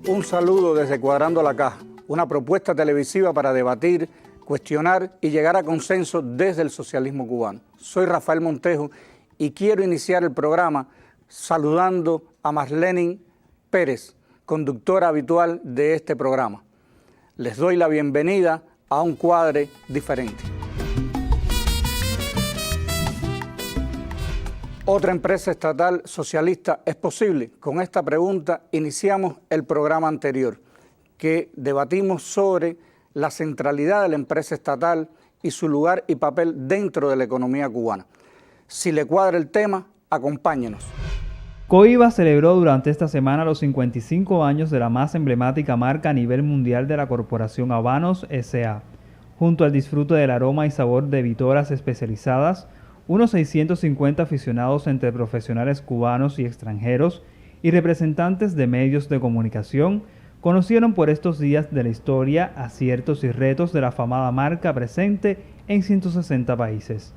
Un saludo desde Cuadrando la Caja, una propuesta televisiva para debatir, cuestionar y llegar a consenso desde el socialismo cubano. Soy Rafael Montejo y quiero iniciar el programa saludando a Marlene Pérez, conductora habitual de este programa. Les doy la bienvenida a un cuadre diferente. ¿Otra empresa estatal socialista es posible? Con esta pregunta iniciamos el programa anterior, que debatimos sobre la centralidad de la empresa estatal y su lugar y papel dentro de la economía cubana. Si le cuadra el tema, acompáñenos. Coiba celebró durante esta semana los 55 años de la más emblemática marca a nivel mundial de la corporación Habanos S.A. Junto al disfrute del aroma y sabor de vitoras especializadas, unos 650 aficionados entre profesionales cubanos y extranjeros y representantes de medios de comunicación conocieron por estos días de la historia, aciertos y retos de la afamada marca presente en 160 países.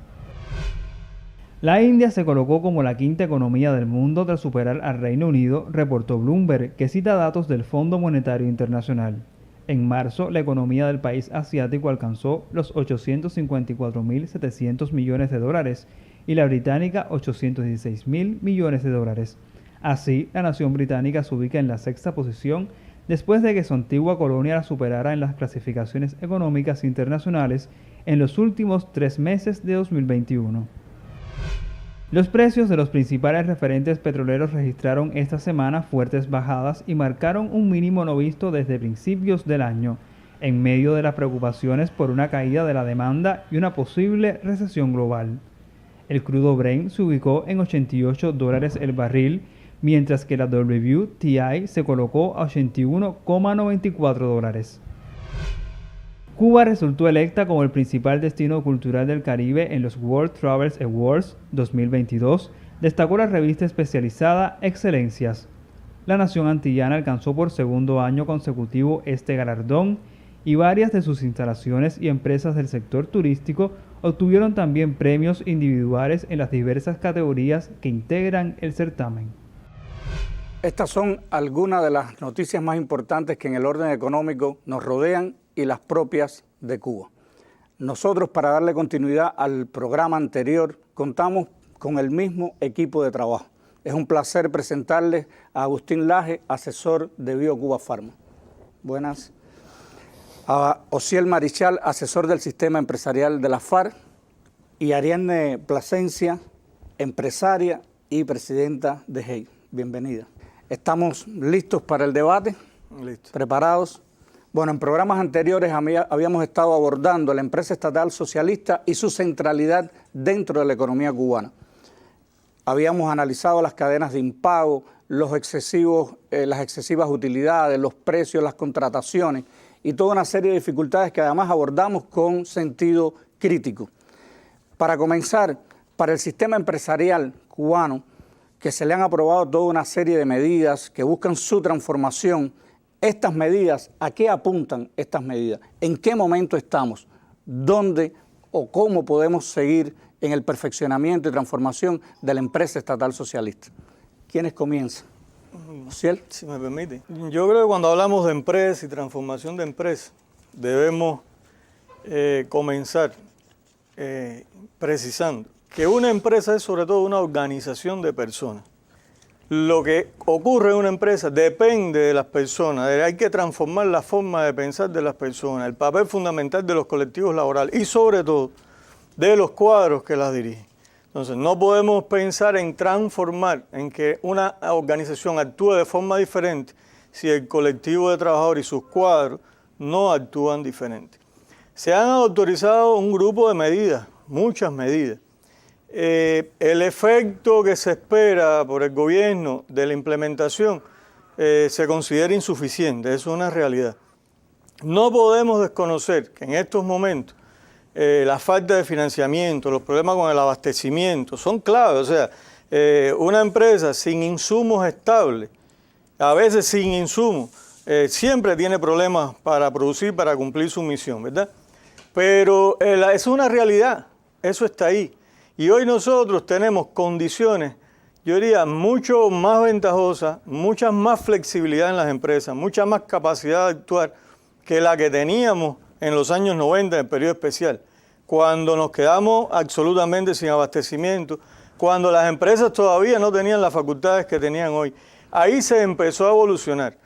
La India se colocó como la quinta economía del mundo tras superar al Reino Unido, reportó Bloomberg, que cita datos del Fondo Monetario Internacional. En marzo, la economía del país asiático alcanzó los 854.700 millones de dólares y la británica 816.000 millones de dólares. Así, la nación británica se ubica en la sexta posición después de que su antigua colonia la superara en las clasificaciones económicas internacionales en los últimos 3 meses de 2021. Los precios de los principales referentes petroleros registraron esta semana fuertes bajadas y marcaron un mínimo no visto desde principios del año, en medio de las preocupaciones por una caída de la demanda y una posible recesión global. El crudo Brent se ubicó en $88 el barril, mientras que la WTI se colocó a $81,94. Cuba resultó electa como el principal destino cultural del Caribe en los World Travel Awards 2022, destacó la revista especializada Excelencias. La nación antillana alcanzó por segundo año consecutivo este galardón y varias de sus instalaciones y empresas del sector turístico obtuvieron también premios individuales en las diversas categorías que integran el certamen. Estas son algunas de las noticias más importantes que en el orden económico nos rodean y las propias de Cuba. Nosotros, para darle continuidad al programa anterior, contamos con el mismo equipo de trabajo. Es un placer presentarles a Agustín Laje, asesor de BioCuba Pharma. Buenas. A Osiel Marichal, asesor del sistema empresarial de la FARC, y Ariadne Plasencia, empresaria y presidenta de HEY. Bienvenida. ¿Estamos listos para el debate? Listo. ¿Preparados? Bueno, en programas anteriores habíamos estado abordando la empresa estatal socialista y su centralidad dentro de la economía cubana. Habíamos analizado las cadenas de impago, las excesivas utilidades, los precios, las contrataciones y toda una serie de dificultades que además abordamos con sentido crítico. Para comenzar, para el sistema empresarial cubano, que se le han aprobado toda una serie de medidas que buscan su transformación. Estas medidas, ¿a qué apuntan estas medidas? ¿En qué momento estamos? ¿Dónde o cómo podemos seguir en el perfeccionamiento y transformación de la empresa estatal socialista? ¿Quiénes comienzan? ¿Osiel? Si me permite. Yo creo que cuando hablamos de empresa y transformación de empresa, debemos comenzar precisando que una empresa es sobre todo una organización de personas. Lo que ocurre en una empresa depende de las personas, hay que transformar la forma de pensar de las personas, el papel fundamental de los colectivos laborales y sobre todo de los cuadros que las dirigen. Entonces no podemos pensar en transformar, en que una organización actúe de forma diferente si el colectivo de trabajadores y sus cuadros no actúan diferente. Se han autorizado un grupo de medidas, muchas medidas. El efecto que se espera por el gobierno de la implementación se considera insuficiente, eso es una realidad. No podemos desconocer que en estos momentos la falta de financiamiento, los problemas con el abastecimiento son claves. O sea, una empresa sin insumos estables, a veces sin insumos, siempre tiene problemas para producir, para cumplir su misión, ¿verdad? Pero es una realidad, eso está ahí. Y hoy nosotros tenemos condiciones yo diría, mucho más ventajosa, mucha más flexibilidad en las empresas, mucha más capacidad de actuar que la que teníamos en los años 90, en el periodo especial, cuando nos quedamos absolutamente sin abastecimiento, cuando las empresas todavía no tenían las facultades que tenían hoy. Ahí se empezó a evolucionar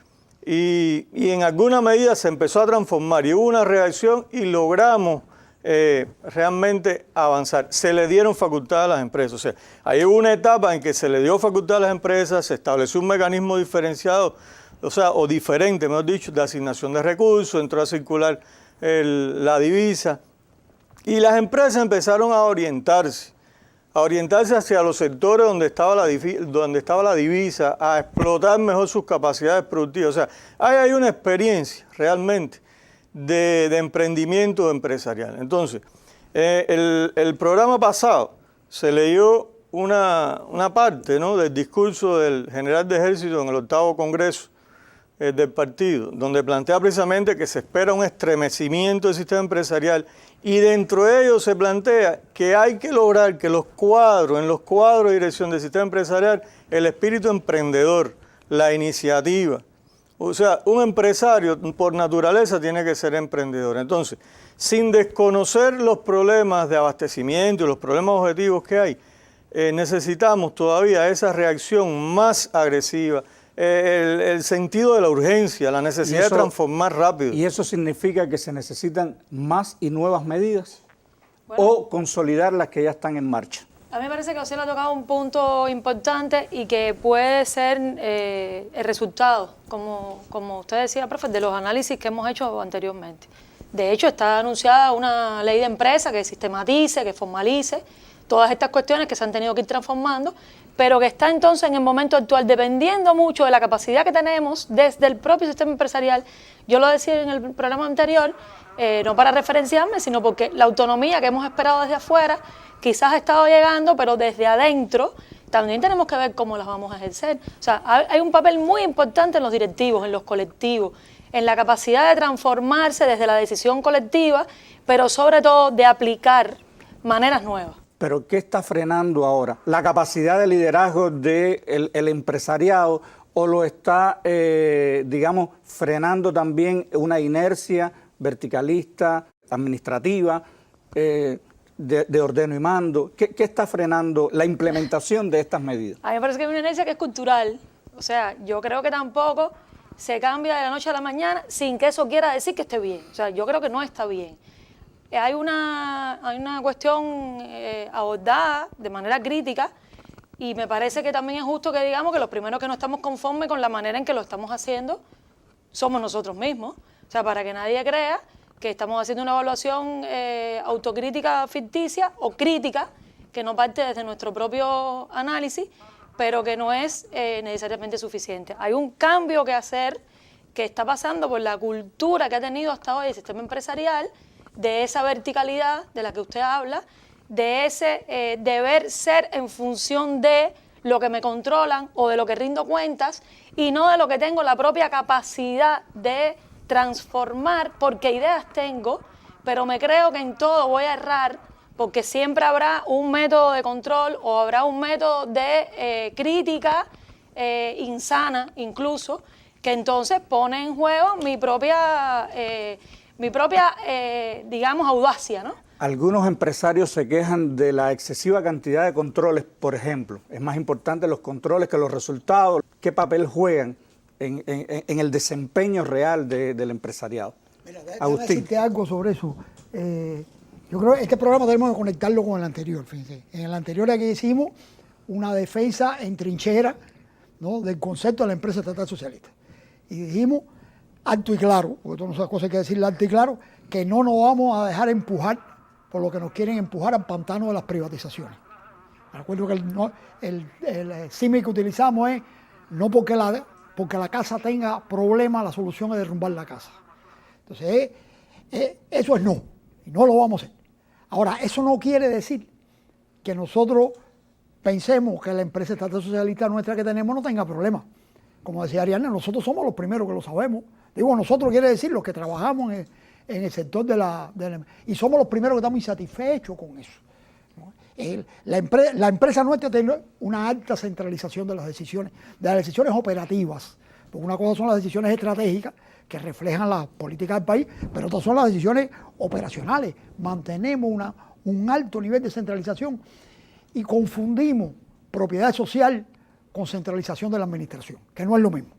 y en alguna medida se empezó a transformar y hubo una reacción y logramos realmente avanzar. Se le dieron facultades a las empresas. O sea, ahí hubo una etapa en que se le dio facultad a las empresas, se estableció un mecanismo diferenciado, o diferente, mejor dicho, de asignación de recursos, entró a circular la divisa y las empresas empezaron a orientarse hacia los sectores donde estaba la divisa, a explotar mejor sus capacidades productivas. O sea, ahí hay una experiencia realmente de emprendimiento empresarial. Entonces, el programa pasado se leyó una parte, ¿no?, del discurso del general de ejército en el 8º Congreso del partido, donde plantea precisamente que se espera un estremecimiento del sistema empresarial y dentro de ello se plantea que hay que lograr que en los cuadros de dirección del sistema empresarial, el espíritu emprendedor, la iniciativa. O sea, un empresario por naturaleza tiene que ser emprendedor. Entonces, sin desconocer los problemas de abastecimiento y los problemas objetivos que hay, necesitamos todavía esa reacción más agresiva, el sentido de la urgencia, la necesidad de transformar rápido. ¿Y eso significa que se necesitan más y nuevas medidas o consolidar las que ya están en marcha? A mí me parece que usted le ha tocado un punto importante y que puede ser el resultado, como usted decía, profe, de los análisis que hemos hecho anteriormente. De hecho, está anunciada una ley de empresa que sistematice, que formalice todas estas cuestiones que se han tenido que ir transformando, pero que está entonces en el momento actual, dependiendo mucho de la capacidad que tenemos desde el propio sistema empresarial. Yo lo decía en el programa anterior, no para referenciarme, sino porque la autonomía que hemos esperado desde afuera quizás ha estado llegando, pero desde adentro también tenemos que ver cómo las vamos a ejercer. O sea, hay un papel muy importante en los directivos, en los colectivos, en la capacidad de transformarse desde la decisión colectiva, pero sobre todo de aplicar maneras nuevas. ¿Pero qué está frenando ahora? ¿La capacidad de liderazgo del empresariado o lo está, digamos, frenando también una inercia verticalista, administrativa, de ordeno y mando? ¿Qué está frenando la implementación de estas medidas? A mí me parece que hay una inercia que es cultural. O sea, yo creo que tampoco se cambia de la noche a la mañana sin que eso quiera decir que esté bien. O sea, yo creo que no está bien. Hay una cuestión abordada de manera crítica y me parece que también es justo que digamos que los primeros que no estamos conformes con la manera en que lo estamos haciendo somos nosotros mismos. O sea, para que nadie crea que estamos haciendo una evaluación autocrítica ficticia o crítica que no parte desde nuestro propio análisis, pero que no es necesariamente suficiente. Hay un cambio que hacer que está pasando por la cultura que ha tenido hasta hoy el sistema empresarial, de esa verticalidad de la que usted habla, de ese deber ser en función de lo que me controlan o de lo que rindo cuentas y no de lo que tengo la propia capacidad de transformar, porque ideas tengo, pero me creo que en todo voy a errar porque siempre habrá un método de control o habrá un método de crítica insana incluso, que entonces pone en juego mi propia digamos, audacia, ¿no? Algunos empresarios se quejan de la excesiva cantidad de controles, por ejemplo. Es más importante los controles que los resultados. ¿Qué papel juegan en el desempeño real del empresariado? Mira, déjame decirte algo sobre eso. Yo creo que este programa tenemos que conectarlo con el anterior, fíjense. En el anterior aquí hicimos una defensa en trinchera, ¿no?, del concepto de la empresa estatal socialista. Y dijimos alto y claro, porque todas esas cosas hay que decirle alto y claro, que no nos vamos a dejar empujar por lo que nos quieren empujar al pantano de las privatizaciones. Me acuerdo que el símil que utilizamos es no porque la casa tenga problemas, la solución es derrumbar la casa. Entonces, eso es no, y no lo vamos a hacer. Ahora, eso no quiere decir que nosotros pensemos que la empresa estatal socialista nuestra que tenemos no tenga problemas. Como decía Ariadna, nosotros somos los primeros que lo sabemos. Digo, nosotros quiere decir los que trabajamos en el sector y somos los primeros que estamos insatisfechos con eso, ¿no? La empresa nuestra tiene una alta centralización de las decisiones operativas. Porque una cosa son las decisiones estratégicas que reflejan las políticas del país, pero otras son las decisiones operacionales. Mantenemos un alto nivel de centralización y confundimos propiedad social con centralización de la administración, que no es lo mismo.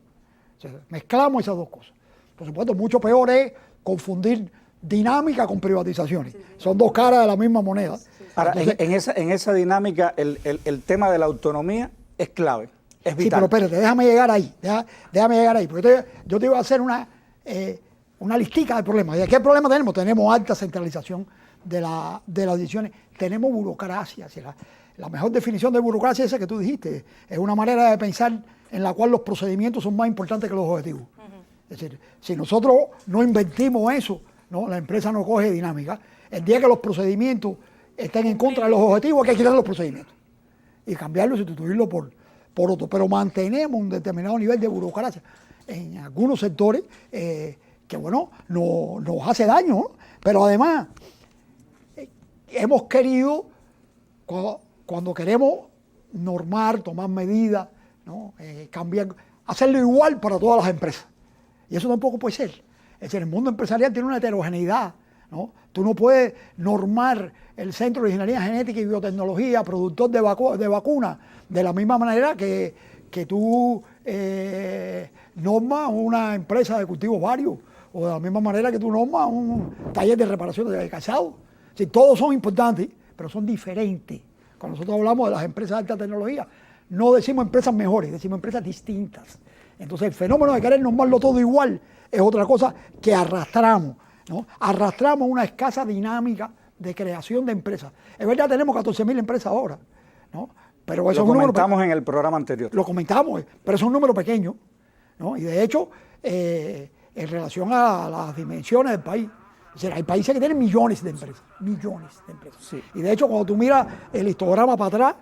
O sea, mezclamos esas dos cosas. Por supuesto, mucho peor es confundir dinámica con privatizaciones. Son dos caras de la misma moneda. Ahora, en esa dinámica, el tema de la autonomía es clave, es vital. Sí, pero espérate, déjame llegar ahí. Déjame llegar ahí. Porque yo te iba a hacer una listica de problemas. ¿Y qué problema tenemos? Tenemos alta centralización de las decisiones. Tenemos burocracia. La mejor definición de burocracia es esa que tú dijiste. Es una manera de pensar en la cual los procedimientos son más importantes que los objetivos. Es decir, si nosotros no invertimos eso, ¿no? La empresa no coge dinámica. El día que los procedimientos estén en contra de los objetivos, hay que quitar los procedimientos y cambiarlos y sustituirlos por otros. Pero mantenemos un determinado nivel de burocracia en algunos sectores que, bueno, nos hace daño, ¿no? Pero además, hemos querido, cuando queremos normar, tomar medidas, ¿no? Cambiar, hacerlo igual para todas las empresas. Y eso tampoco puede ser. Es decir, el mundo empresarial tiene una heterogeneidad, ¿no? Tú no puedes normar el Centro de Ingeniería Genética y Biotecnología, productor de vacunas, de la misma manera que tú normas una empresa de cultivos varios, o de la misma manera que tú normas un taller de reparación de calzado. Sí, todos son importantes, pero son diferentes. Cuando nosotros hablamos de las empresas de alta tecnología, no decimos empresas mejores, decimos empresas distintas. Entonces el fenómeno de querer normarlo todo igual es otra cosa que arrastramos, ¿no? Arrastramos una escasa dinámica de creación de empresas. Es verdad, tenemos 14.000 empresas ahora, ¿no? Pero eso lo comentamos en el programa anterior. Lo comentamos, pero es un número pequeño, ¿no? Y de hecho, en relación a las dimensiones del país, o sea, hay países que tienen millones de empresas. Sí. Y de hecho, cuando tú miras el histograma para atrás,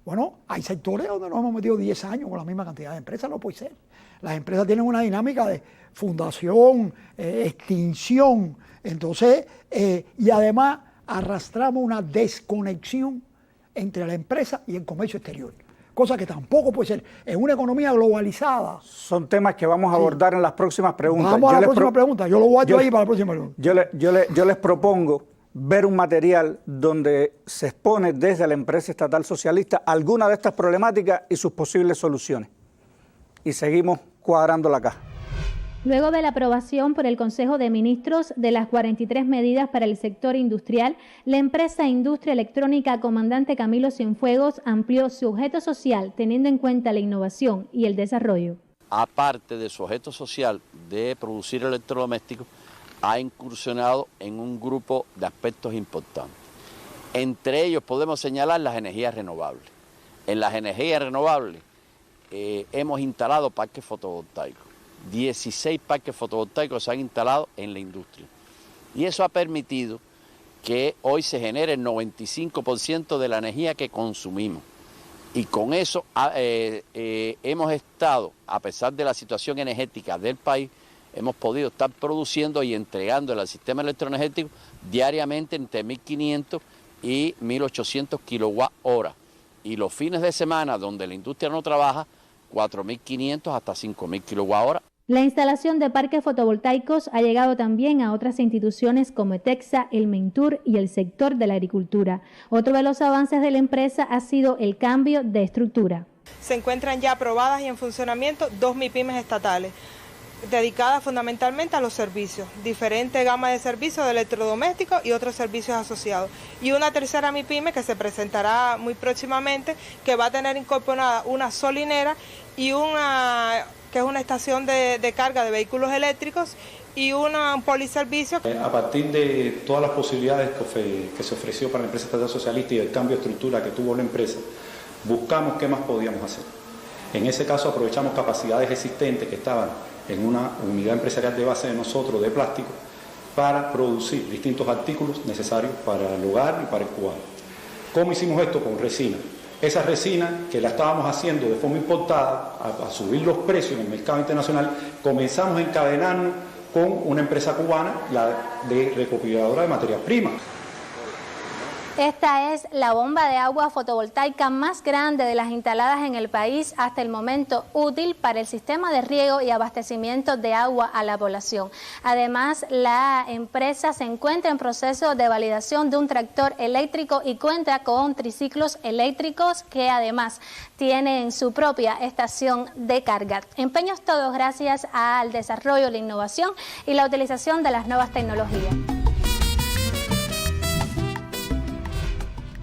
bueno, hay sectores donde nos hemos metido 10 años con la misma cantidad de empresas, no puede ser. Las empresas tienen una dinámica de fundación, extinción, entonces, y además arrastramos una desconexión entre la empresa y el comercio exterior, cosa que tampoco puede ser. En una economía globalizada. Son temas que vamos a abordar en las próximas preguntas. Vamos a la próxima pregunta, yo lo guardo ahí para la próxima pregunta. Yo les propongo ver un material donde se expone desde la empresa estatal socialista alguna de estas problemáticas y sus posibles soluciones. Y seguimos cuadrando la caja. Luego de la aprobación por el Consejo de Ministros de las 43 medidas para el sector industrial, la empresa Industria Electrónica Comandante Camilo Cienfuegos amplió su objeto social teniendo en cuenta la innovación y el desarrollo. Aparte de su objeto social de producir electrodomésticos, ha incursionado en un grupo de aspectos importantes. Entre ellos podemos señalar las energías renovables. En las energías renovables hemos instalado parques fotovoltaicos. 16 parques fotovoltaicos se han instalado en la industria. Y eso ha permitido que hoy se genere el 95% de la energía que consumimos. Y con eso hemos estado, a pesar de la situación energética del país, hemos podido estar produciendo y entregando al sistema electroenergético diariamente entre 1.500 y 1.800 kilowatt-hora. Y los fines de semana, donde la industria no trabaja, 4.500 hasta 5.000 kilowatt-hora. La instalación de parques fotovoltaicos ha llegado también a otras instituciones como ETEXA, el Mentur y el sector de la agricultura. Otro de los avances de la empresa ha sido el cambio de estructura. Se encuentran ya aprobadas y en funcionamiento 2 MIPYMES estatales, dedicadas fundamentalmente a los servicios, diferente gama de servicios de electrodomésticos y otros servicios asociados. Y una tercera MIPYME que se presentará muy próximamente, que va a tener incorporada una solinera y que es una estación de carga de vehículos eléctricos y un poliservicio. A partir de todas las posibilidades que se ofreció para la empresa estatal socialista y el cambio de estructura que tuvo la empresa, buscamos qué más podíamos hacer. En ese caso aprovechamos capacidades existentes que estaban en una unidad empresarial de base de nosotros de plástico para producir distintos artículos necesarios para el hogar y para el cubano. ¿Cómo hicimos esto? Con resina. Esa resina que la estábamos haciendo de forma importada, a subir los precios en el mercado internacional, comenzamos a encadenarnos con una empresa cubana, la de recopiladora de materias primas. Esta es la bomba de agua fotovoltaica más grande de las instaladas en el país hasta el momento, útil para el sistema de riego y abastecimiento de agua a la población. Además, la empresa se encuentra en proceso de validación de un tractor eléctrico y cuenta con triciclos eléctricos que además tienen su propia estación de carga. Empeños todos gracias al desarrollo, la innovación y la utilización de las nuevas tecnologías.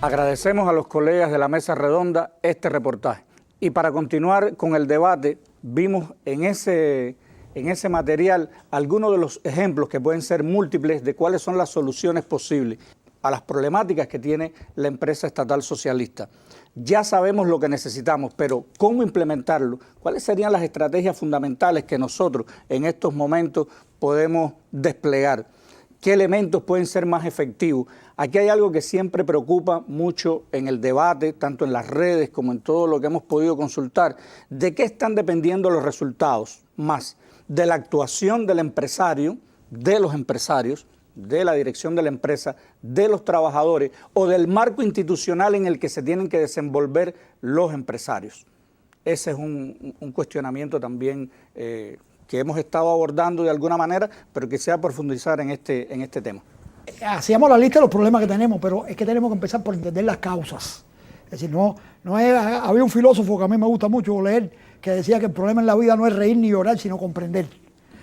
Agradecemos a los colegas de la Mesa Redonda este reportaje. Y para continuar con el debate, vimos en ese material algunos de los ejemplos que pueden ser múltiples de cuáles son las soluciones posibles a las problemáticas que tiene la empresa estatal socialista. Ya sabemos lo que necesitamos, pero ¿cómo implementarlo? ¿Cuáles serían las estrategias fundamentales que nosotros en estos momentos podemos desplegar? ¿Qué elementos pueden ser más efectivos? Aquí hay algo que siempre preocupa mucho en el debate, tanto en las redes como en todo lo que hemos podido consultar. ¿De qué están dependiendo los resultados? Más de la actuación del empresario, de los empresarios, de la dirección de la empresa, de los trabajadores o del marco institucional en el que se tienen que desenvolver los empresarios. Ese es un cuestionamiento también que hemos estado abordando de alguna manera, pero que sea profundizar en este tema. Hacíamos la lista de los problemas que tenemos, pero es que tenemos que empezar por entender las causas. Es decir, había un filósofo que a mí me gusta mucho leer, que decía que el problema en la vida no es reír ni llorar, sino comprender.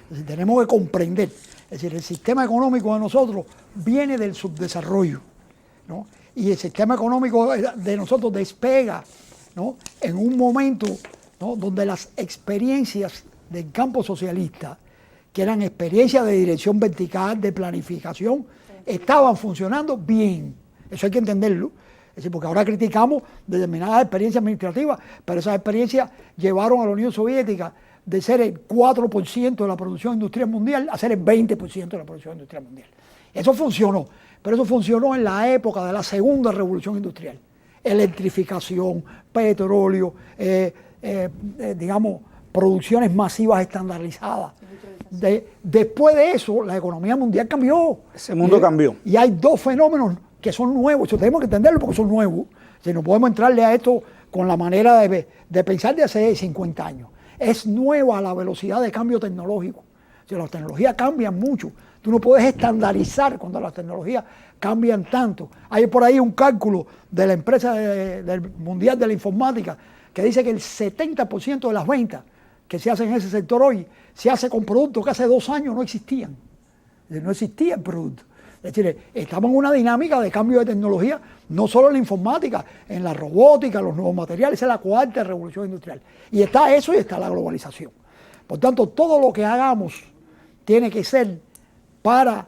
Es decir, tenemos que comprender. Es decir, el sistema económico de nosotros viene del subdesarrollo, ¿no? Y el sistema económico de nosotros despega, ¿no?, en un momento, ¿no?, donde las experiencias del campo socialista, que eran experiencias de dirección vertical, de planificación, estaban funcionando bien. Eso hay que entenderlo. Es decir, porque ahora criticamos determinadas experiencias administrativas, pero esas experiencias llevaron a la Unión Soviética de ser el 4% de la producción industrial mundial a ser el 20% de la producción industrial mundial. Eso funcionó, pero eso funcionó en la época de la segunda revolución industrial. Electrificación, petróleo, digamos, producciones masivas estandarizadas. Después de eso, la economía mundial cambió. Ese mundo cambió. Y hay dos fenómenos que son nuevos. Eso tenemos que entenderlo porque son nuevos. Si no podemos entrarle a esto con la manera de pensar de hace 50 años. Es nueva la velocidad de cambio tecnológico. Si las tecnologías cambian mucho, tú no puedes estandarizar cuando las tecnologías cambian tanto. Hay por ahí un cálculo de la empresa del Mundial de la Informática que dice que el 70% de las ventas que se hacen en ese sector hoy se hace con productos que hace 2 años no existían. No existía el producto. Es decir, estamos en una dinámica de cambio de tecnología, no solo en la informática, en la robótica, los nuevos materiales. Esa es la cuarta revolución industrial. Y está eso y está la globalización. Por tanto, todo lo que hagamos tiene que ser para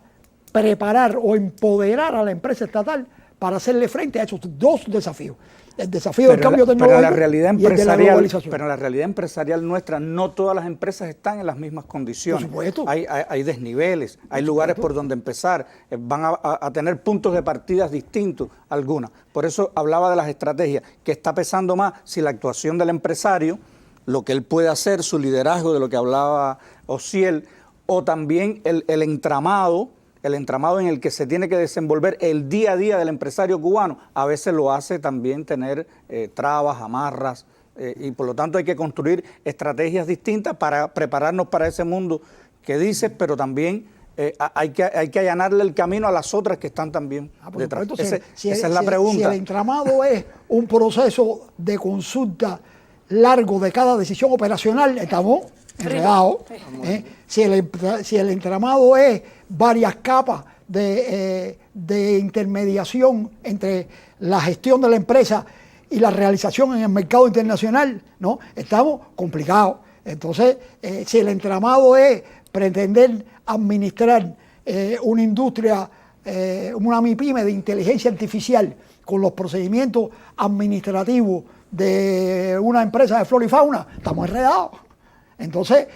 preparar o empoderar a la empresa estatal para hacerle frente a esos dos desafíos. El desafío del cambio tecnológico y el de la globalización. Pero la realidad empresarial nuestra, no todas las empresas están en las mismas condiciones. Por supuesto. Hay desniveles, hay lugares por donde empezar, van a tener puntos de partidas distintos algunas. Por eso hablaba de las estrategias, que está pesando más si la actuación del empresario, lo que él puede hacer, su liderazgo, de lo que hablaba Osiel, o también el entramado en el que se tiene que desenvolver el día a día del empresario cubano. A veces lo hace también tener trabas, amarras, y por lo tanto hay que construir estrategias distintas para prepararnos para ese mundo que dices, pero también hay que allanarle el camino a las otras que están también detrás. Esa es la pregunta. Si el entramado es un proceso de consulta largo de cada decisión operacional, estamos enredados. Si el entramado es varias capas de intermediación entre la gestión de la empresa y la realización en el mercado internacional, ¿no?, estamos complicados. Entonces, si el entramado es pretender administrar una industria, una MIPYME de inteligencia artificial con los procedimientos administrativos de una empresa de flora y fauna, estamos enredados. Entonces,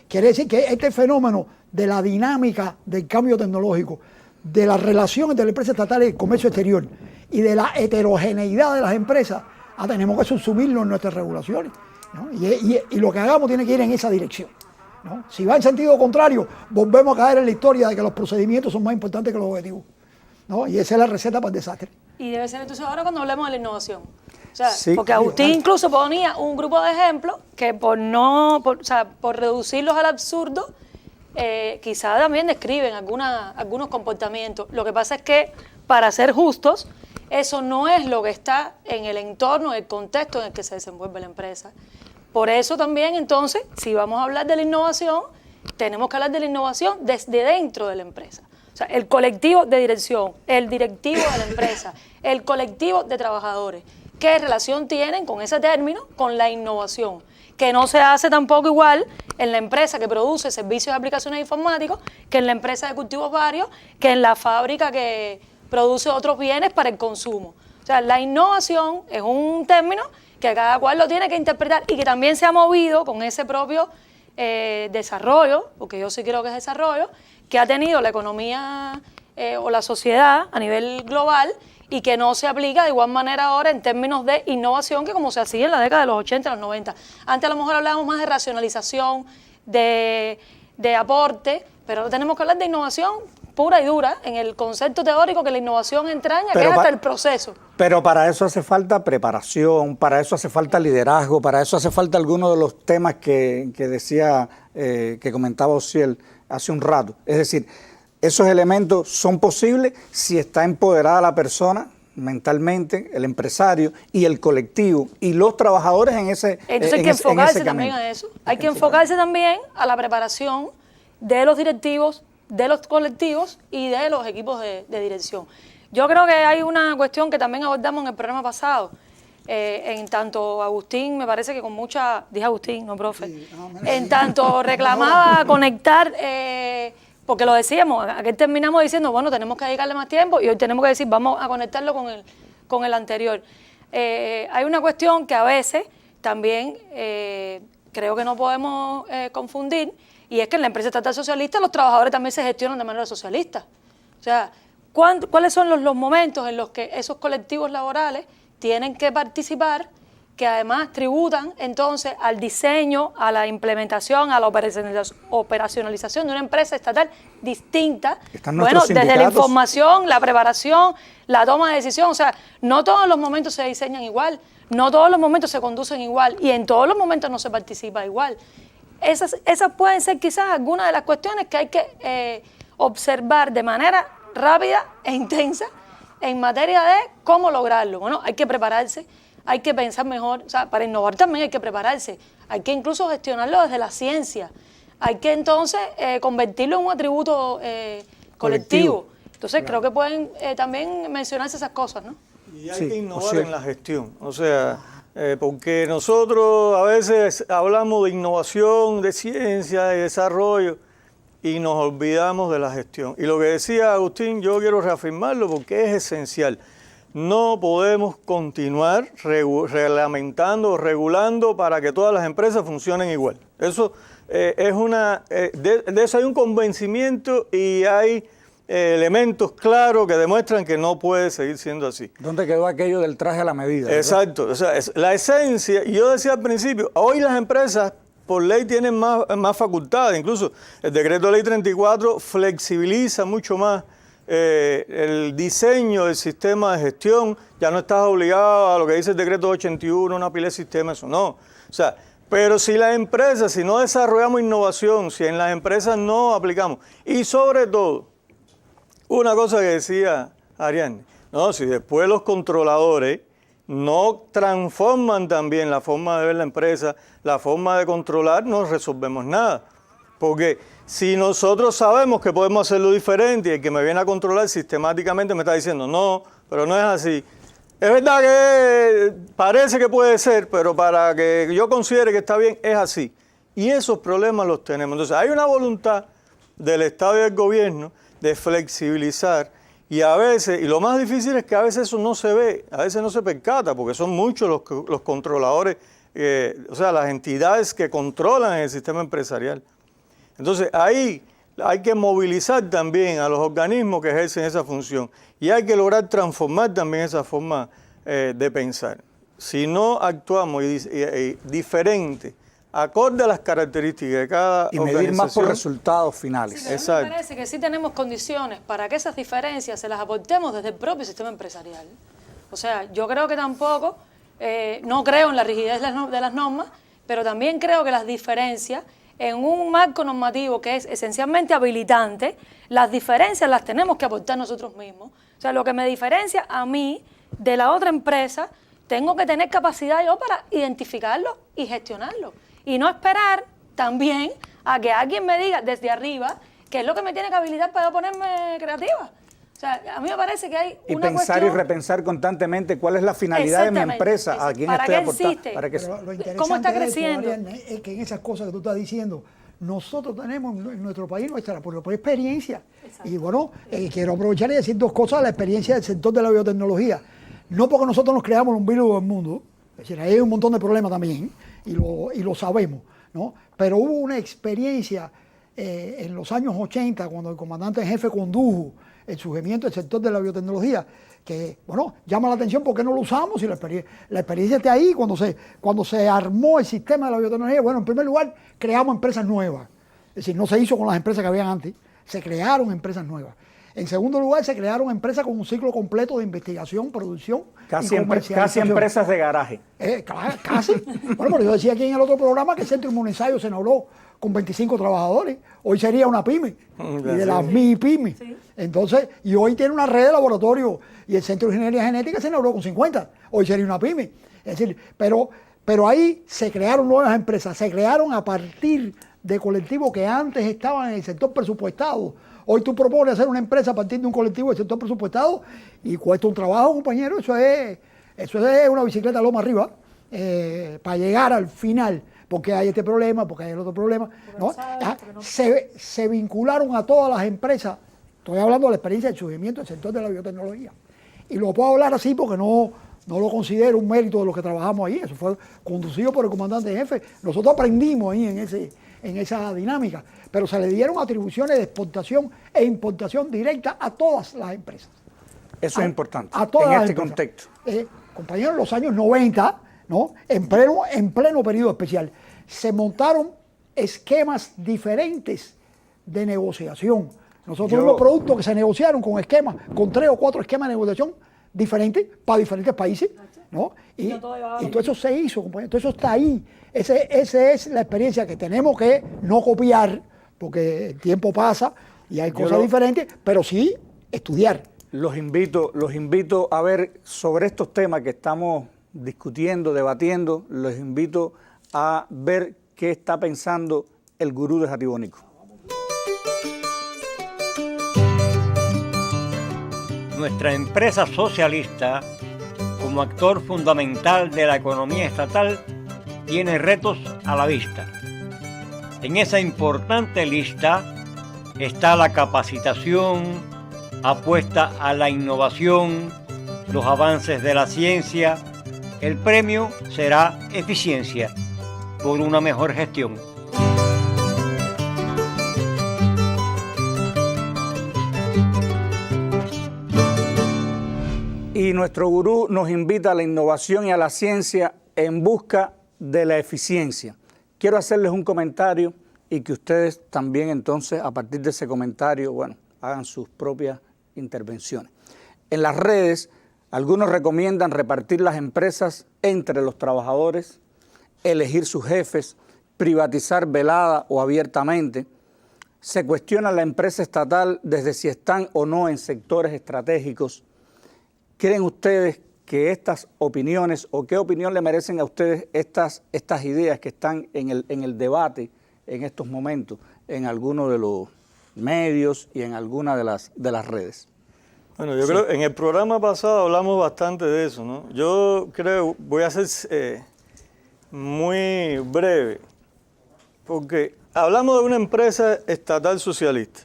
quiere decir que este fenómeno de la dinámica del cambio tecnológico, de la relación entre la empresa estatal y el comercio exterior y de la heterogeneidad de las empresas, tenemos que subsumirlo en nuestras regulaciones, ¿no? Y lo que hagamos tiene que ir en esa dirección, ¿no? Si va en sentido contrario, volvemos a caer en la historia de que los procedimientos son más importantes que los objetivos, ¿no? Y esa es la receta para el desastre. Y debe ser entonces ahora cuando hablemos de la innovación. O sea, Sí. porque Agustín incluso ponía un grupo de ejemplos que por reducirlos al absurdo, quizá también describen algunos comportamientos. Lo que pasa es que, para ser justos, eso no es lo que está en el entorno, el contexto en el que se desenvuelve la empresa. Por eso también, entonces, si vamos a hablar de la innovación, tenemos que hablar de la innovación desde dentro de la empresa. O sea, el colectivo de dirección, el directivo de la empresa, el colectivo de trabajadores. ¿Qué relación tienen con ese término, con la innovación? Que no se hace tampoco igual en la empresa que produce servicios de aplicaciones informáticas, que en la empresa de cultivos varios, que en la fábrica que produce otros bienes para el consumo. O sea, la innovación es un término que cada cual lo tiene que interpretar y que también se ha movido con ese propio desarrollo, porque yo sí creo que es desarrollo, que ha tenido la economía o la sociedad a nivel global y que no se aplica de igual manera ahora en términos de innovación que como se hacía en la década de los 80 y los 90. Antes a lo mejor hablábamos más de racionalización, de aporte, pero ahora tenemos que hablar de innovación pura y dura en el concepto teórico que la innovación entraña, que es hasta el proceso. Pero para eso hace falta preparación, para eso hace falta liderazgo, para eso hace falta algunos de los temas que decía, que comentaba Ociel hace un rato. Es decir, esos elementos son posibles si está empoderada la persona mentalmente, el empresario y el colectivo y los trabajadores en ese camino. Entonces hay que enfocarse también a eso. Hay que enfocarse también a la preparación de los directivos, de los colectivos y de los equipos de dirección. Yo creo que hay una cuestión que también abordamos en el programa pasado. En tanto Agustín, me parece que con mucha... Dije Agustín, no profe. Sí, en tanto reclamaba conectar... porque lo decíamos, aquí terminamos diciendo, bueno, tenemos que dedicarle más tiempo y hoy tenemos que decir, vamos a conectarlo con el anterior. Hay una cuestión que a veces también creo que no podemos confundir, y es que en la empresa estatal socialista los trabajadores también se gestionan de manera socialista. O sea, ¿cuáles son los momentos en los que esos colectivos laborales tienen que participar, que además tributan entonces al diseño, a la implementación, a la operacionalización de una empresa estatal distinta? Bueno, desde la información, la preparación, la toma de decisión. O sea, no todos los momentos se diseñan igual, no todos los momentos se conducen igual y en todos los momentos no se participa igual. Esas pueden ser quizás algunas de las cuestiones que hay que observar de manera rápida e intensa en materia de cómo lograrlo. Bueno, hay que prepararse, hay que pensar mejor, o sea, para innovar también hay que prepararse, hay que incluso gestionarlo desde la ciencia, hay que entonces convertirlo en un atributo colectivo. Entonces creo que pueden también mencionarse esas cosas, ¿no? Y hay que innovar en la gestión, o sea, porque nosotros a veces hablamos de innovación, de ciencia, de desarrollo, y nos olvidamos de la gestión. Y lo que decía Agustín, yo quiero reafirmarlo porque es esencial. No podemos continuar reglamentando o regulando para que todas las empresas funcionen igual. Eso es de eso hay un convencimiento y hay elementos claros que demuestran que no puede seguir siendo así. ¿Dónde quedó aquello del traje a la medida? ¿Verdad? Exacto. O sea, la esencia, y yo decía al principio, hoy las empresas por ley tienen más facultades. Incluso el decreto de ley 34 flexibiliza mucho más el diseño del sistema de gestión. Ya no estás obligado a lo que dice el decreto 81, una pila de sistemas, eso no. O sea, pero si las empresas, si no desarrollamos innovación, si en las empresas no aplicamos, y sobre todo, una cosa que decía Ariadne, no, si después los controladores no transforman también la forma de ver la empresa, la forma de controlar, no resolvemos nada. Porque si nosotros sabemos que podemos hacerlo diferente y el que me viene a controlar sistemáticamente me está diciendo no, pero no es así. Es verdad que parece que puede ser, pero para que yo considere que está bien, es así. Y esos problemas los tenemos. Entonces hay una voluntad del Estado y del gobierno de flexibilizar y a veces, y lo más difícil es que a veces eso no se ve, a veces no se percata, porque son muchos los controladores, o sea, las entidades que controlan el sistema empresarial. Entonces ahí hay que movilizar también a los organismos que ejercen esa función y hay que lograr transformar también esa forma de pensar. Si no actuamos diferente acorde a las características de cada y medir más por organización. resultados finales. Sí, pero Exacto. me parece que sí tenemos condiciones para que esas diferencias se las aportemos desde el propio sistema empresarial. O sea, yo creo que tampoco, no creo en la rigidez de las normas, pero también creo que las diferencias en un marco normativo que es esencialmente habilitante, las diferencias las tenemos que aportar nosotros mismos. O sea, lo que me diferencia a mí de la otra empresa, tengo que tener capacidad yo para identificarlo y gestionarlo. Y no esperar también a que alguien me diga desde arriba qué es lo que me tiene que habilitar para yo ponerme creativa. O sea, a mí me parece que hay Y una pensar cuestión... y repensar constantemente cuál es la finalidad de mi empresa, a quién ¿Para estoy qué aportando. existe? Para que Pero lo interesante ¿Cómo está de esto, creciendo? Mariana, es que en esas cosas que tú estás diciendo, nosotros tenemos en nuestro país por experiencia. Exacto. Y bueno, quiero aprovechar y decir dos cosas de la experiencia del sector de la biotecnología. No porque nosotros nos creamos un virus del mundo, es decir, ahí hay un montón de problemas también, y lo sabemos, ¿no? Pero hubo una experiencia en los años 80, cuando el comandante en jefe condujo el surgimiento del sector de la biotecnología, que, bueno, llama la atención porque no lo usamos y la experiencia está ahí. Cuando se armó el sistema de la biotecnología, bueno, en primer lugar, creamos empresas nuevas. Es decir, no se hizo con las empresas que habían antes, se crearon empresas nuevas. En segundo lugar, se crearon empresas con un ciclo completo de investigación, producción casi y comercialización. casi empresas de garaje. Casi. Bueno, pero yo decía aquí en el otro programa que el Centro Inmunensayo se inauguró con 25 trabajadores. Hoy sería una pyme, y de las MIPYME. Sí. Entonces, y hoy tiene una red de laboratorios, y el Centro de Ingeniería Genética se inauguró con 50. Hoy sería una pyme. Es decir, pero ahí se crearon nuevas empresas, se crearon a partir de colectivos que antes estaban en el sector presupuestado. Hoy tú propones hacer una empresa a partir de un colectivo del sector presupuestado y cuesta un trabajo, compañero. Eso es una bicicleta loma arriba para llegar al final, porque hay este problema, porque hay el otro problema, ¿no? Se vincularon a todas las empresas. Estoy hablando de la experiencia del surgimiento del sector de la biotecnología. Y lo puedo hablar así porque no lo considero un mérito de los que trabajamos ahí. Eso fue conducido por el comandante en jefe. Nosotros aprendimos ahí en esa dinámica, pero se le dieron atribuciones de exportación e importación directa a todas las empresas. Eso es importante A todas en las este empresas. contexto. Compañeros, en los años 90, ¿no? en pleno periodo especial, se montaron esquemas diferentes de negociación. Nosotros tuvimos productos que se negociaron con 3 o 4 esquemas de negociación diferentes para diferentes países, ¿no? Y todo eso se hizo, compañero, todo eso está ahí. Esa es la experiencia que tenemos que no copiar, porque el tiempo pasa y hay cosas diferentes, pero sí estudiar. Los invito a ver sobre estos temas que estamos discutiendo, debatiendo, los invito a ver qué está pensando el gurú de Jatibonico. Nuestra empresa socialista, como actor fundamental de la economía estatal, tiene retos a la vista. En esa importante lista está la capacitación, apuesta a la innovación, los avances de la ciencia. El premio será eficiencia por una mejor gestión. Y nuestro gurú nos invita a la innovación y a la ciencia en busca de la eficiencia. Quiero hacerles un comentario y que ustedes también entonces, a partir de ese comentario, bueno, hagan sus propias intervenciones. En las redes, algunos recomiendan repartir las empresas entre los trabajadores, elegir sus jefes, privatizar velada o abiertamente. Se cuestiona la empresa estatal desde si están o no en sectores estratégicos. ¿Creen ustedes que estas opiniones o qué opinión le merecen a ustedes estas ideas que están en el debate en estos momentos en algunos de los medios y en algunas de las redes? Bueno, yo creo en el programa pasado hablamos bastante de eso, ¿no? Yo creo, voy a ser muy breve, porque hablamos de una empresa estatal socialista.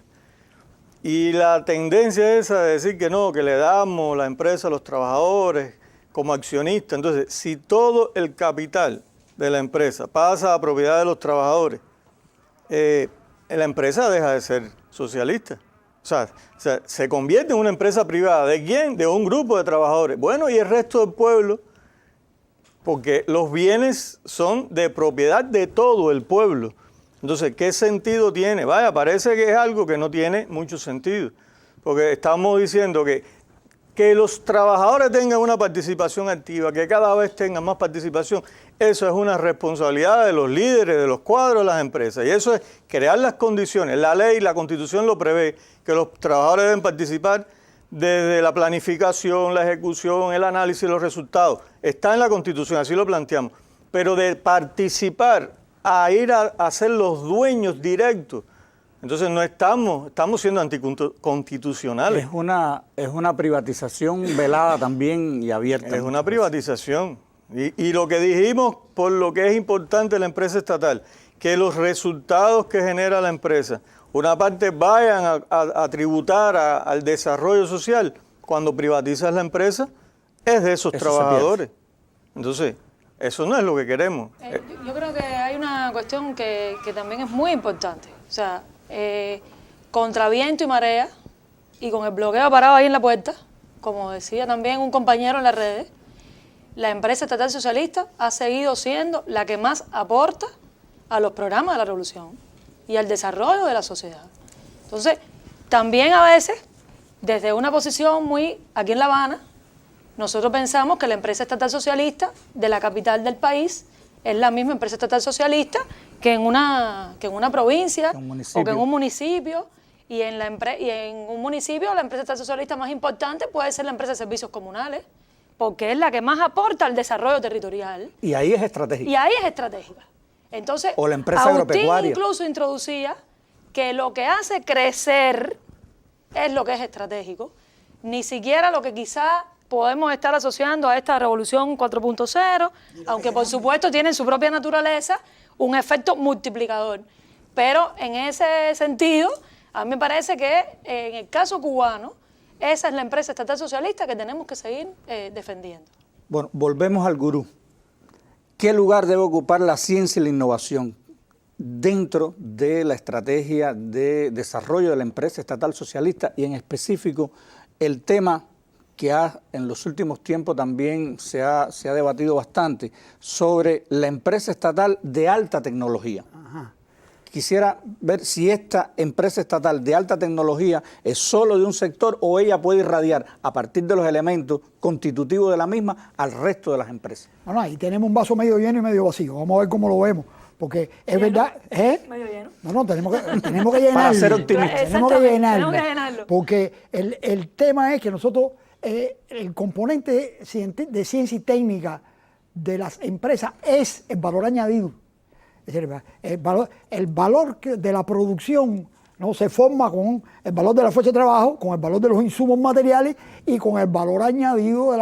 Y la tendencia es a decir que no, que le damos la empresa a los trabajadores como accionistas. Entonces, si todo el capital de la empresa pasa a propiedad de los trabajadores, la empresa deja de ser socialista. O sea, se convierte en una empresa privada. ¿De quién? De un grupo de trabajadores. Bueno, y el resto del pueblo porque los bienes son de propiedad de todo el pueblo. Entonces, ¿qué sentido tiene? Vaya, parece que es algo que no tiene mucho sentido, porque estamos diciendo que los trabajadores tengan una participación activa, que cada vez tengan más participación, eso es una responsabilidad de los líderes, de los cuadros de las empresas, y eso es crear las condiciones. La ley, la Constitución lo prevé, que los trabajadores deben participar desde la planificación, la ejecución, el análisis de los resultados. Está en la Constitución, así lo planteamos, pero de participar a ir a ser los dueños directos, entonces no estamos siendo anticonstitucionales. Es una privatización velada también y abierta. Es una privatización. Y lo que dijimos, por lo que es importante la empresa estatal, que los resultados que genera la empresa, una parte vayan a tributar al desarrollo social. Cuando privatizas la empresa, es de esos trabajadores. Entonces, eso no es lo que queremos. Yo creo que hay una cuestión que también es muy importante. O sea, contra viento y marea, y con el bloqueo parado ahí en la puerta, como decía también un compañero en las redes, la empresa estatal socialista ha seguido siendo la que más aporta a los programas de la revolución y al desarrollo de la sociedad. Entonces, también a veces, desde una posición muy aquí en La Habana, nosotros pensamos que la empresa estatal socialista de la capital del país es la misma empresa estatal socialista que en una provincia o que en un municipio. Y en un municipio la empresa estatal socialista más importante puede ser la empresa de servicios comunales, porque es la que más aporta al desarrollo territorial. Y ahí es estratégica. Y ahí es estratégica. Entonces, o la empresa Agustín agropecuaria incluso introducía que lo que hace crecer es lo que es estratégico, ni siquiera lo que quizá podemos estar asociando a esta revolución 4.0, aunque por supuesto tiene en su propia naturaleza un efecto multiplicador. Pero en ese sentido, a mí me parece que en el caso cubano, esa es la empresa estatal socialista que tenemos que seguir defendiendo. Bueno, volvemos al gurú. ¿Qué lugar debe ocupar la ciencia y la innovación dentro de la estrategia de desarrollo de la empresa estatal socialista y en específico el tema que en los últimos tiempos también se ha debatido bastante sobre la empresa estatal de alta tecnología? Ajá. Quisiera ver si esta empresa estatal de alta tecnología es solo de un sector o ella puede irradiar a partir de los elementos constitutivos de la misma al resto de las empresas. Bueno, ahí tenemos un vaso medio lleno y medio vacío. Vamos a ver cómo lo vemos. Porque es verdad, medio lleno. No, tenemos que llenarlo. Para ser optimistas. Tenemos que llenarlo. Porque el tema es que nosotros, el componente de ciencia y técnica de las empresas es el valor añadido. Es decir, el valor de la producción, ¿no?, se forma con el valor de la fuerza de trabajo, con el valor de los insumos materiales y con el valor añadido de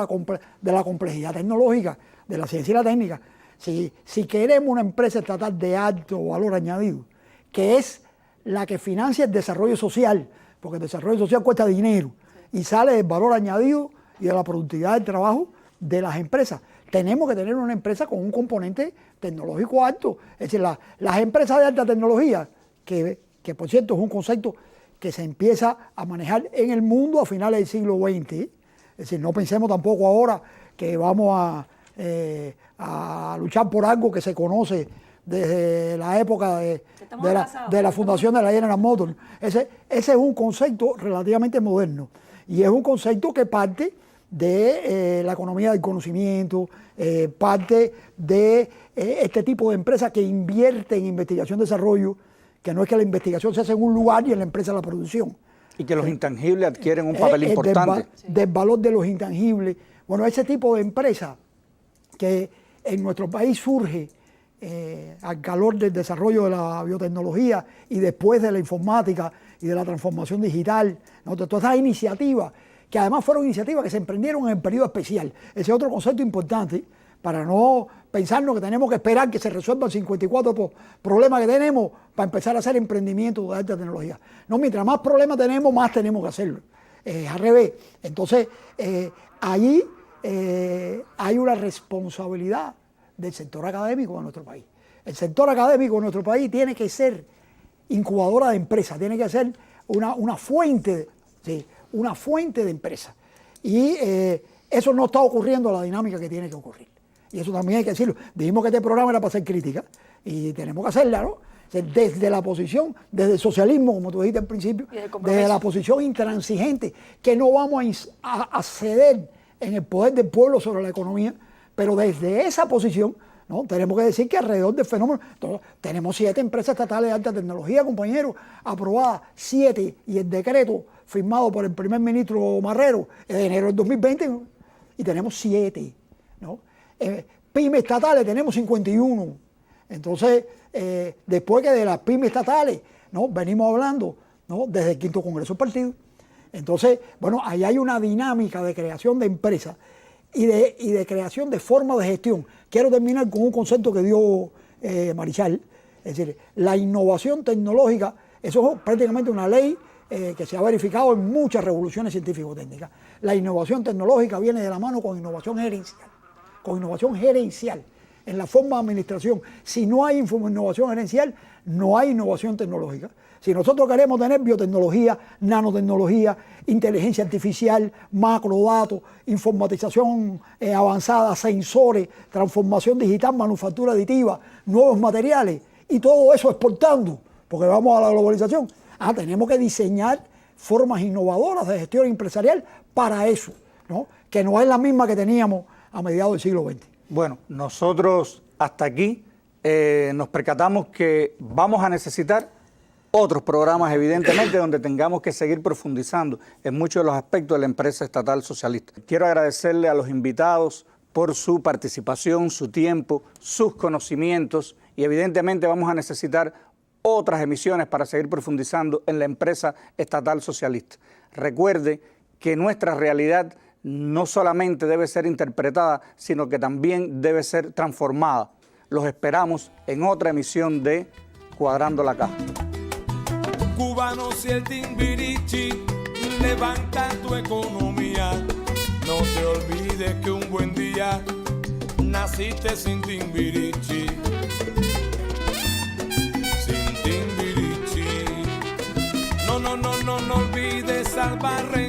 la complejidad tecnológica, de la ciencia y la técnica. Si queremos una empresa estatal de alto valor añadido, que es la que financia el desarrollo social, porque el desarrollo social cuesta dinero y sale del valor añadido y de la productividad del trabajo de las empresas, tenemos que tener una empresa con un componente tecnológico alto. Es decir, las empresas de alta tecnología, que por cierto es un concepto que se empieza a manejar en el mundo a finales del siglo XX. Es decir, no pensemos tampoco ahora que vamos a luchar por algo que se conoce desde la época de la fundación de la General Motors. Ese es un concepto relativamente moderno y es un concepto que parte de la economía del conocimiento, parte de este tipo de empresas que invierten en investigación y desarrollo, que no es que la investigación se hace en un lugar y en la empresa la producción. Y que los intangibles adquieren un papel importante. Del valor de los intangibles. Bueno, ese tipo de empresa que en nuestro país surge al calor del desarrollo de la biotecnología y después de la informática y de la transformación digital, ¿no?, todas esas iniciativas, que además fueron iniciativas que se emprendieron en el periodo especial. Ese es otro concepto importante para no pensarnos que tenemos que esperar que se resuelvan 54 problemas que tenemos para empezar a hacer emprendimientos de alta tecnología. No, mientras más problemas tenemos, más tenemos que hacerlo. Al revés. Entonces, allí hay una responsabilidad del sector académico de nuestro país. El sector académico de nuestro país tiene que ser incubadora de empresas, tiene que ser una fuente de empresas. Y eso no está ocurriendo a la dinámica que tiene que ocurrir. y eso también hay que decirlo. Dijimos que este programa era para hacer crítica y tenemos que hacerla, ¿no? Desde la posición, desde el socialismo, como tú dijiste al principio, desde la posición intransigente, que no vamos a ceder en el poder del pueblo sobre la economía, pero desde esa posición, ¿no? Tenemos que decir que alrededor del fenómeno, tenemos 7 empresas estatales de alta tecnología, compañeros, aprobadas 7, y el decreto firmado por el primer ministro Marrero de enero del 2020, ¿no? Y tenemos 7, ¿no? Pymes estatales tenemos 51. Entonces, después que de las pymes estatales, ¿no? Venimos hablando, ¿no? Desde el 5º Congreso del Partido. Entonces, bueno, ahí hay una dinámica de creación de empresas y de creación de formas de gestión. Quiero terminar con un concepto que dio Marichal, es decir, la innovación tecnológica. Eso es prácticamente una ley que se ha verificado en muchas revoluciones científico-técnicas. La innovación tecnológica viene de la mano con innovación gerencial, en la forma de administración. Si no hay innovación gerencial, no hay innovación tecnológica. Si nosotros queremos tener biotecnología, nanotecnología, inteligencia artificial, macrodatos, informatización avanzada, sensores, transformación digital, manufactura aditiva, nuevos materiales, y todo eso exportando, porque vamos a la globalización, tenemos que diseñar formas innovadoras de gestión empresarial para eso, ¿no? Que no es la misma que teníamos a mediados del siglo XX. Bueno, nosotros hasta aquí nos percatamos que vamos a necesitar otros programas, evidentemente, donde tengamos que seguir profundizando en muchos de los aspectos de la empresa estatal socialista. Quiero agradecerle a los invitados por su participación, su tiempo, sus conocimientos, y evidentemente vamos a necesitar otras emisiones para seguir profundizando en la empresa estatal socialista. Recuerde que nuestra realidad no solamente debe ser interpretada, sino que también debe ser transformada. Los esperamos en otra emisión de Cuadrando la Caja. Cubanos y el Timbirichi, levanta tu economía. No te olvides que un buen día naciste sin Timbirichi. Sin Timbirichi. No olvides al barrio.